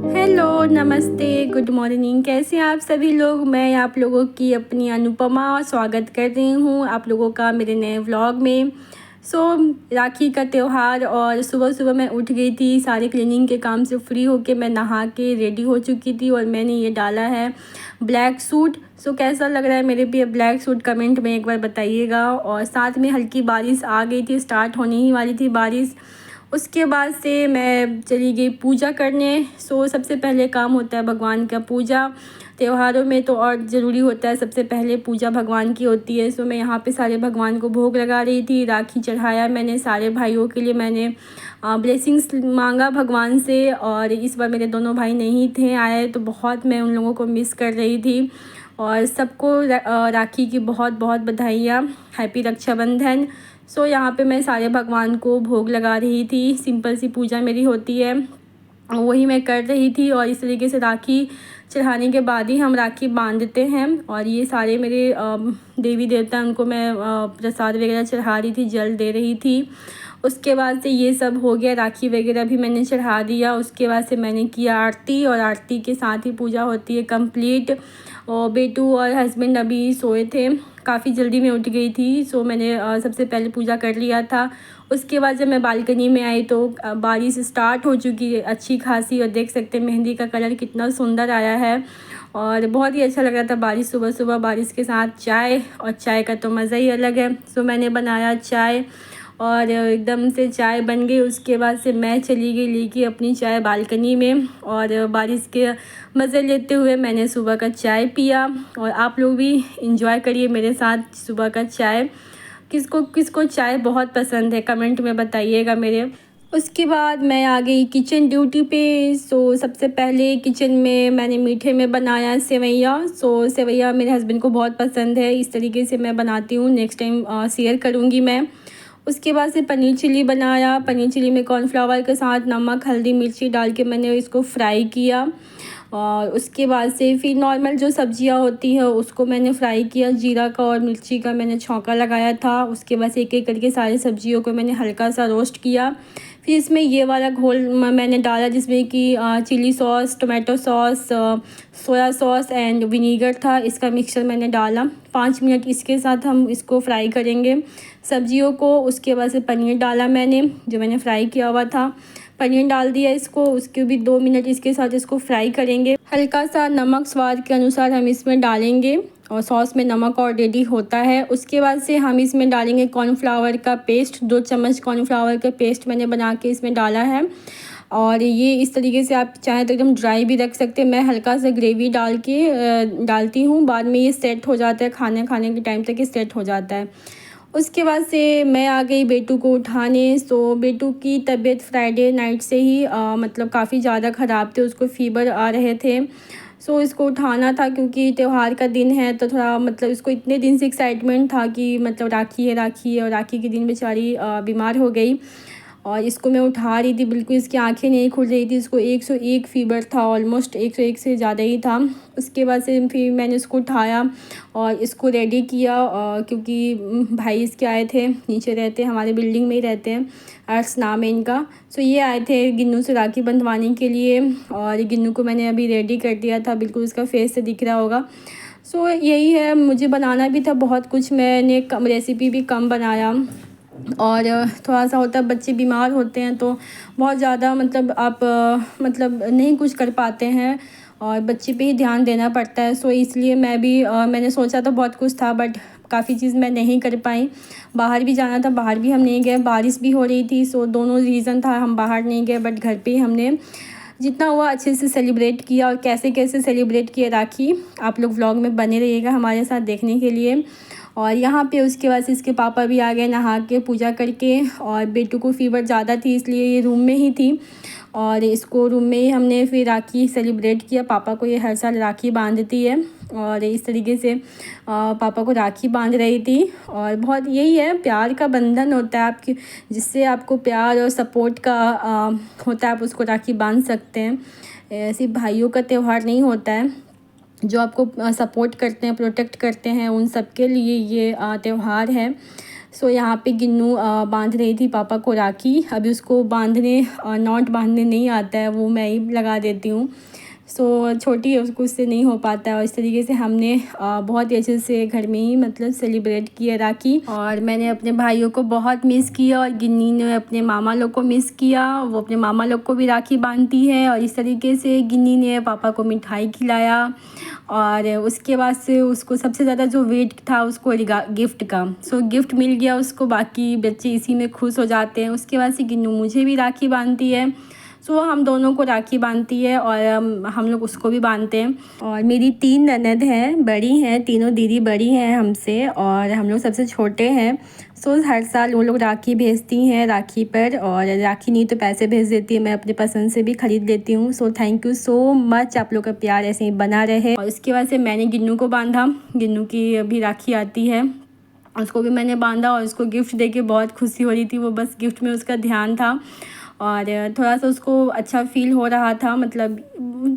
Hello, नमस्ते, good morning. कैसे हैं आप सभी लोग। मैं आप लोगों की अपनी अनुपमा स्वागत कर रही हूँ आप लोगों का मेरे नए व्लॉग में। राखी का त्यौहार और सुबह सुबह मैं उठ गई थी, सारे क्लीनिंग के काम से फ्री होके मैं नहा के रेडी हो चुकी थी और मैंने ये डाला है ब्लैक सूट। कैसा लग रहा है मेरे भी ब्लैक सूट, कमेंट में एक बार बताइएगा। और साथ में हल्की बारिश आ गई थी, स्टार्ट होने ही वाली थी बारिश। उसके बाद से मैं चली गई पूजा करने। सबसे पहले काम होता है भगवान का पूजा। त्योहारों में तो और ज़रूरी होता है, सबसे पहले पूजा भगवान की होती है। मैं यहाँ पे सारे भगवान को भोग लगा रही थी, राखी चढ़ाया मैंने सारे भाइयों के लिए। मैंने ब्लेसिंग्स मांगा भगवान से। और इस बार मेरे दोनों भाई नहीं थे आए, तो बहुत मैं उन लोगों को मिस कर रही थी। और सबको राखी की बहुत बहुत बधाइयाँ, हैप्पी रक्षाबंधन। यहाँ पे मैं सारे भगवान को भोग लगा रही थी। सिंपल सी पूजा मेरी होती है, वही मैं कर रही थी। और इस तरीके से राखी चढ़ाने के बाद ही हम राखी बांधते हैं। और ये सारे मेरे देवी देवता, उनको मैं प्रसाद वगैरह चढ़ा रही थी, जल दे रही थी। उसके बाद से ये सब हो गया, राखी वगैरह भी मैंने चढ़ा दिया। उसके बाद से मैंने किया आरती, और आरती के साथ ही पूजा होती है कंप्लीट। और बेटू और हस्बैंड अभी सोए थे, काफ़ी जल्दी मैं उठ गई थी। मैंने सबसे पहले पूजा कर लिया था। उसके बाद जब मैं बालकनी में आई तो बारिश स्टार्ट हो चुकी है अच्छी खासी। और देख सकते हैं मेहंदी का कलर कितना सुंदर आया है, और बहुत ही अच्छा लग रहा था बारिश सुबह सुबह। बारिश के साथ चाय, और चाय का तो मज़ा ही अलग है। मैंने बनाया चाय, और एकदम से चाय बन गई। उसके बाद से मैं चली गई लेके अपनी चाय बालकनी में, और बारिश के मज़े लेते हुए मैंने सुबह का चाय पिया। और आप लोग भी इंजॉय करिए मेरे साथ सुबह का चाय। किसको किसको चाय बहुत पसंद है, कमेंट में बताइएगा मेरे। उसके बाद मैं आ गई किचन ड्यूटी पे। सबसे पहले किचन में मैंने मीठे में बनाया सेवैया। सेवैया मेरे हस्बैंड को बहुत पसंद है, इस तरीके से मैं बनाती हूँ, नेक्स्ट टाइम शेयर करूँगी मैं। उसके बाद से पनीर चिली बनाया। पनीर चिली में कॉर्नफ्लावर के साथ नमक हल्दी मिर्ची डाल के मैंने इसको फ्राई किया। और उसके बाद से फिर नॉर्मल जो सब्जियां होती हैं उसको मैंने फ्राई किया, जीरा का और मिर्ची का मैंने छौंका लगाया था। उसके बाद से एक एक करके सारी सब्जियों को मैंने हल्का सा रोस्ट किया। फिर इसमें ये वाला घोल मैंने डाला, जिसमें कि chilli sauce, tomato sauce, soya sauce and vinegar था। इसका मिक्सचर मैंने डाला। 5 मिनट इसके साथ हम इसको फ्राई करेंगे सब्जियों को। उसके बाद से पनीर डाला मैंने, जो मैंने फ्राई किया हुआ था, पनीर डाल दिया इसको। उसके भी 2 मिनट इसके साथ इसको फ्राई करेंगे। हल्का सा नमक स्वाद के अनुसार हम इसमें डालेंगे, और सॉस में नमक ऑलरेडी होता है। उसके बाद से हम इसमें डालेंगे कॉर्नफ्लावर का पेस्ट। 2 चम्मच कॉर्नफ्लावर का पेस्ट मैंने बना के इसमें डाला है। और ये इस तरीके से आप चाहें तो एकदम ड्राई भी रख सकते हैं। मैं हल्का सा ग्रेवी डाल के डालती हूँ, बाद में ये सेट हो जाता है, खाने के टाइम तक ये सेट हो जाता है। उसके बाद से मैं आ गई बेटू को उठाने। बेटू की तबीयत फ्राइडे नाइट से ही मतलब काफ़ी ज़्यादा ख़राब थे, उसको फ़ीवर आ रहे थे। इसको उठाना था क्योंकि त्यौहार का दिन है, तो थोड़ा मतलब इसको इतने दिन से एक्साइटमेंट था कि मतलब राखी है राखी है, और राखी के दिन बेचारी बीमार हो गई। और इसको मैं उठा रही थी, बिल्कुल इसकी आंखें नहीं खुल रही थी। इसको 101 फ़ीवर था, ऑलमोस्ट 101 से ज़्यादा ही था। उसके बाद से फिर मैंने इसको उठाया और इसको रेडी किया, क्योंकि भाई इसके आए थे, नीचे रहते हैं, हमारे बिल्डिंग में ही रहते हैं, अर्स नाम है इनका। ये आए थे गिन्नू से राखी बंधवाने के लिए। और गिन्नू को मैंने अभी रेडी कर दिया था, बिल्कुल उसका फेस से दिख रहा होगा। यही है, मुझे बनाना भी था बहुत कुछ, मैंने कम रेसिपी भी कम बनाया। और थोड़ा सा होता है, बच्चे बीमार होते हैं तो बहुत ज़्यादा मतलब आप मतलब नहीं कुछ कर पाते हैं, और बच्चे पे ही ध्यान देना पड़ता है। इसलिए मैं भी मैंने सोचा तो बहुत कुछ था, बट काफ़ी चीज़ मैं नहीं कर पाई। बाहर भी जाना था, बाहर भी हम नहीं गए, बारिश भी हो रही थी। दोनों रीज़न था, हम बाहर नहीं गए, बट घर पे ही हमने जितना हुआ अच्छे से सेलिब्रेट किया। और कैसे कैसे सेलिब्रेट किया राखी, आप लोग व्लॉग में बने रहिएगा हमारे साथ देखने के लिए। और यहाँ पे उसके बाद से इसके पापा भी आ गए नहा के पूजा करके। और बेटू को फ़ीवर ज़्यादा थी, इसलिए ये रूम में ही थी, और इसको रूम में ही हमने फिर राखी सेलिब्रेट किया। पापा को ये हर साल राखी बांधती है, और इस तरीके से पापा को राखी बांध रही थी। और बहुत यही है, प्यार का बंधन होता है आपकी, जिससे आपको प्यार और सपोर्ट का होता है, आप उसको राखी बांध सकते हैं। सिर्फ भाइयों का त्यौहार नहीं होता है, जो आपको सपोर्ट करते हैं, प्रोटेक्ट करते हैं, उन सब के लिए ये त्यौहार है। सो यहाँ पे गिन्नू बांध रही थी पापा को राखी। अभी उसको बांधने नॉट बांधने नहीं आता है, वो मैं ही लगा देती हूँ। सो छोटी है, उसको उससे नहीं हो पाता है। और इस तरीके से हमने बहुत ही अच्छे से घर में ही मतलब सेलिब्रेट किया राखी। और मैंने अपने भाइयों को बहुत मिस किया और गिन्नी ने अपने मामा लोग को मिस किया। वो अपने मामा लोग को भी राखी बांधती है। और इस तरीके से गिन्नी ने पापा को मिठाई खिलाया। और उसके बाद से उसको सबसे ज़्यादा जो वेट था उसको गिफ्ट का, सो गिफ्ट मिल गया उसको। बाकी बच्चे इसी में खुश हो जाते हैं। उसके बाद से गिन्नू मुझे भी राखी बांधती है। सो हम दोनों को राखी बांधती है और हम लोग उसको भी बांधते हैं। और मेरी 3 ननद हैं, बड़ी हैं, तीनों दीदी बड़ी हैं हमसे और हम लोग सबसे छोटे हैं। सो हर साल वो लोग राखी भेजती हैं राखी पर, और राखी नहीं तो पैसे भेज देती है, मैं अपने पसंद से भी ख़रीद लेती हूँ। So thank you so much, आप लोग का प्यार ऐसे ही बना रहे। और उसके बाद से मैंने गिन्नू को बांधा। गिन्नू की अभी राखी आती है, उसको भी मैंने बांधा और उसको गिफ्ट देके बहुत खुशी हो रही थी। वो बस गिफ्ट में उसका ध्यान था और थोड़ा सा उसको अच्छा फ़ील हो रहा था। मतलब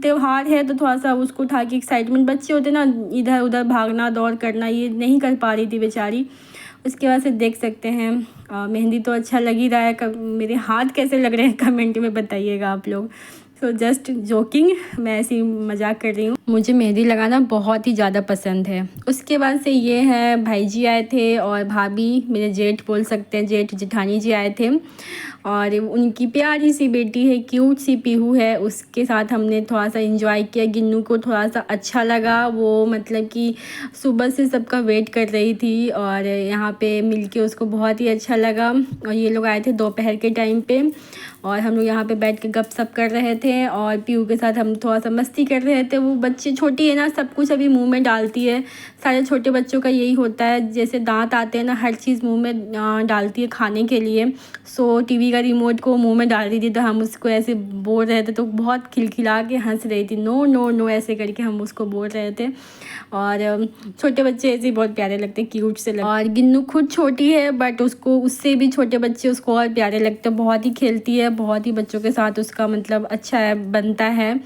त्यौहार है तो थोड़ा सा उसको था कि एक्साइटमेंट, बच्चे होते ना इधर उधर भागना दौड़ करना, ये नहीं कर पा रही थी बेचारी। उसके बाद से देख सकते हैं मेहंदी तो अच्छा लग ही रहा है। मेरे हाथ कैसे लग रहे हैं कमेंट में बताइएगा आप लोग। सो जस्ट जोकिंग, मैं ऐसी मजाक कर रही हूँ। मुझे मेहंदी लगाना बहुत ही ज़्यादा पसंद है। उसके बाद से ये है भाई जी आए थे और भाभी, मेरे जेठ बोल सकते हैं, जेठ जेठानी जी आए थे। और उनकी प्यारी सी बेटी है, क्यूट सी पीहू है, उसके साथ हमने थोड़ा सा एंजॉय किया। गिन्नू को थोड़ा सा अच्छा लगा, वो मतलब कि सुबह से सबका वेट कर रही थी और यहाँ पे मिलके उसको बहुत ही अच्छा लगा। और ये लोग आए थे दोपहर के टाइम पे और हम लोग यहाँ पे बैठ के गपशप कर रहे थे और पीहू के साथ हम थोड़ा सा मस्ती कर रहे थे। वो बच्चे छोटी है ना, सब कुछ अभी मुंह में डालती है। सारे छोटे बच्चों का यही होता है, जैसे दांत आते हैं ना, हर चीज़ मुंह में डालती है खाने के लिए। सो टीवी का रिमोट को मुंह में डाल रही थी तो हम उसको ऐसे बोल रहे थे, तो बहुत खिलखिला के हंस रही थी, नो नो नो ऐसे करके हम उसको बोल रहे थे। और छोटे बच्चे ऐसे ही बहुत प्यारे लगते हैं, क्यूट से लगते। और गिन्नू खुद छोटी है बट उसको उससे भी छोटे बच्चे उसको और प्यारे लगते हैं। बहुत ही खेलती है, बहुत ही बच्चों के साथ उसका मतलब अच्छा है, बनता है।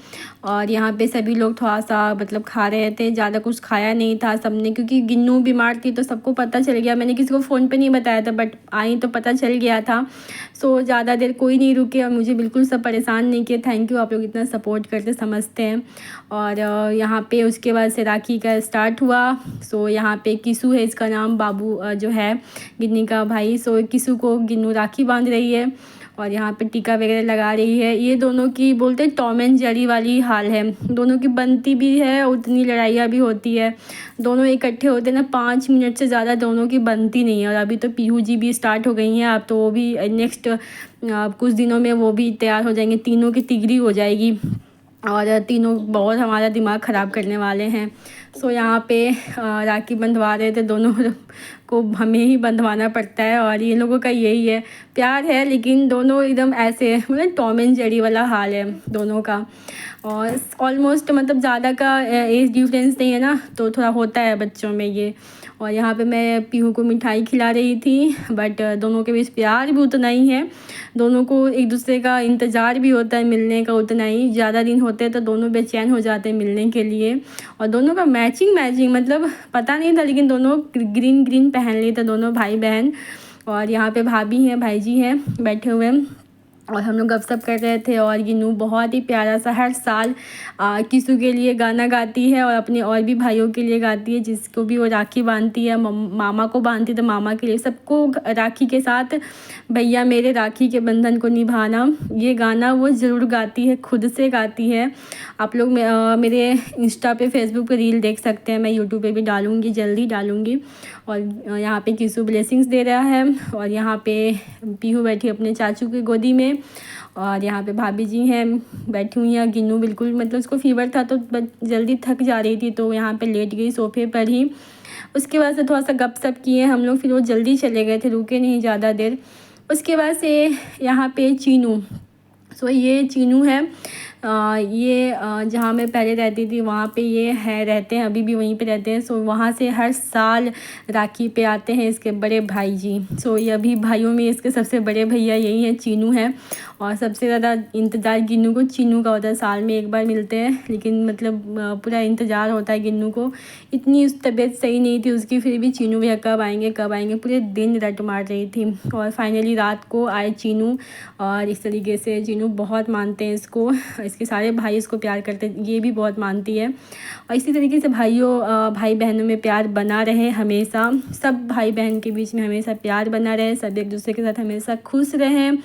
और यहाँ पे सभी लोग थोड़ा सा मतलब खा रहे थे, ज़्यादा कुछ खाया नहीं था सबने, क्योंकि गिन्नू बीमार थी तो सबको पता चल गया। मैंने किसी को फ़ोन पे नहीं बताया था बट आई तो पता चल गया था। सो ज़्यादा देर कोई नहीं रुके और मुझे बिल्कुल सब परेशान नहीं किया। थैंक यू, आप लोग इतना सपोर्ट करते समझते हैं। और यहाँ पे उसके बाद से राखी का स्टार्ट हुआ। सो यहाँ पे किसू है इसका नाम, बाबू जो है गिन्नी का भाई। सो किसू को गिन्नू राखी बांध रही है और यहाँ पे टीका वगैरह लगा रही है। ये दोनों की बोलते हैं टॉम एंड जेरी वाली हाल है, दोनों की बनती भी है, उतनी लड़ाइयाँ भी होती है। दोनों इकट्ठे होते हैं ना, 5 मिनट से ज़्यादा दोनों की बनती नहीं है। और अभी तो पीहू जी भी स्टार्ट हो गई हैं, अब तो वो भी नेक्स्ट कुछ दिनों में वो भी तैयार हो जाएंगे, तीनों की तिगरी हो जाएगी और तीनों बहुत हमारा दिमाग ख़राब करने वाले हैं। सो यहाँ पे राखी बंधवा रहे थे, दोनों को हमें ही बंधवाना पड़ता है और ये लोगों का यही है, प्यार है लेकिन दोनों एकदम ऐसे मतलब टॉम एंड जेरी वाला हाल है दोनों का। और ऑलमोस्ट मतलब ज़्यादा का एज डिफरेंस नहीं है ना, तो थोड़ा होता है बच्चों में ये। और यहाँ पे मैं पीहू को मिठाई खिला रही थी बट दोनों के बीच प्यार भी उतना ही है, दोनों को एक दूसरे का इंतज़ार भी होता है, मिलने का उतना ही। ज़्यादा दिन होते हैं तो दोनों बेचैन हो जाते हैं मिलने के लिए। और दोनों का मैचिंग मतलब पता नहीं था लेकिन दोनों ग्रीन ग्रीन पहन लिए थे, दोनों भाई बहन। और यहाँ पे भाभी हैं, भाई जी हैं बैठे हुए हैं और हम लोग गपशप कर रहे थे। और गिन्नू बहुत ही प्यारा सा हर साल किसू के लिए गाना गाती है और अपने और भी भाइयों के लिए गाती है, जिसको भी वो राखी बांधती है। मामा को बांधती तो मामा के लिए, सबको राखी के साथ भैया मेरे राखी के बंधन को निभाना, ये गाना वो ज़रूर गाती है, खुद से गाती है। आप लोग मेरे इंस्टा पे फेसबुक पे रील देख सकते हैं, मैं यूट्यूब पे भी डालूँगी, जल्दी डालूँगी। और यहाँ पे किसू ब्लेसिंग्स दे रहा है और यहाँ पे पीहू बैठी अपने चाचू की गोदी में और यहाँ पे भाभी जी हैं बैठी हुई हैं। गिन्नू बिल्कुल मतलब उसको फीवर था तो जल्दी थक जा रही थी तो यहाँ पे लेट गई सोफे पर ही। उसके बाद से थोड़ा सा गपशप किए हम लोग, फिर वो जल्दी चले गए थे, रुके नहीं ज़्यादा देर। उसके बाद से यहाँ पे चीनू, सो ये चीनू है, ये जहाँ मैं पहले रहती थी वहाँ पे ये है, रहते हैं अभी भी वहीं पे रहते हैं। सो वहाँ से हर साल राखी पे आते हैं इसके बड़े भाई जी। सो ये अभी भाइयों में इसके सबसे बड़े भैया यही हैं, चीनू हैं। और सबसे ज़्यादा इंतज़ार गिन्नू को चीनू का होता है, साल में एक बार मिलते हैं, लेकिन मतलब पूरा इंतज़ार होता है गिन्नू को। इतनी तबीयत सही नहीं थी उसकी, फिर भी चीनू भैया कब आएंगे कब आएंगे, पूरे दिन रट मार रही थी। और फाइनली रात को आए चीनू, और इस तरीके से चीनू बहुत मानते हैं इसको, इसके सारे भाई इसको प्यार करते हैं, ये भी बहुत मानती है। और इसी तरीके से भाई बहनों में प्यार बना रहे हमेशा, सब भाई बहन के बीच में हमेशा प्यार बना रहे, सब एक दूसरे के साथ हमेशा खुश रहें,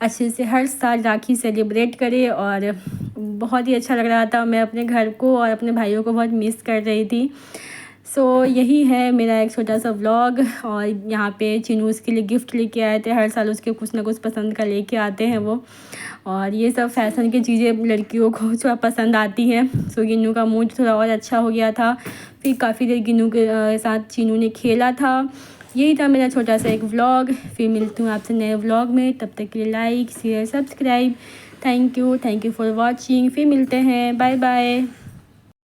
अच्छे से हर साल राखी सेलिब्रेट करें। और बहुत ही अच्छा लग रहा था, मैं अपने घर को और अपने भाइयों को बहुत मिस कर रही थी। सो यही है मेरा एक छोटा सा व्लॉग। और यहाँ पे चीनू उसके लिए गिफ्ट लेके आए थे, हर साल उसके कुछ ना कुछ पसंद का लेके आते हैं वो, और ये सब फैशन की चीज़ें लड़कियों को थोड़ा पसंद आती हैं। सो गिन्नू का मूड थोड़ा और अच्छा हो गया था, फिर काफ़ी देर गिन्नू के साथ चीनू ने खेला था। यही था मेरा छोटा सा एक व्लॉग। फिर मिलती हूँ आपसे नए व्लॉग में, तब तक के लिए like share subscribe. Thank you for watching. फिर मिलते हैं, बाय बाय।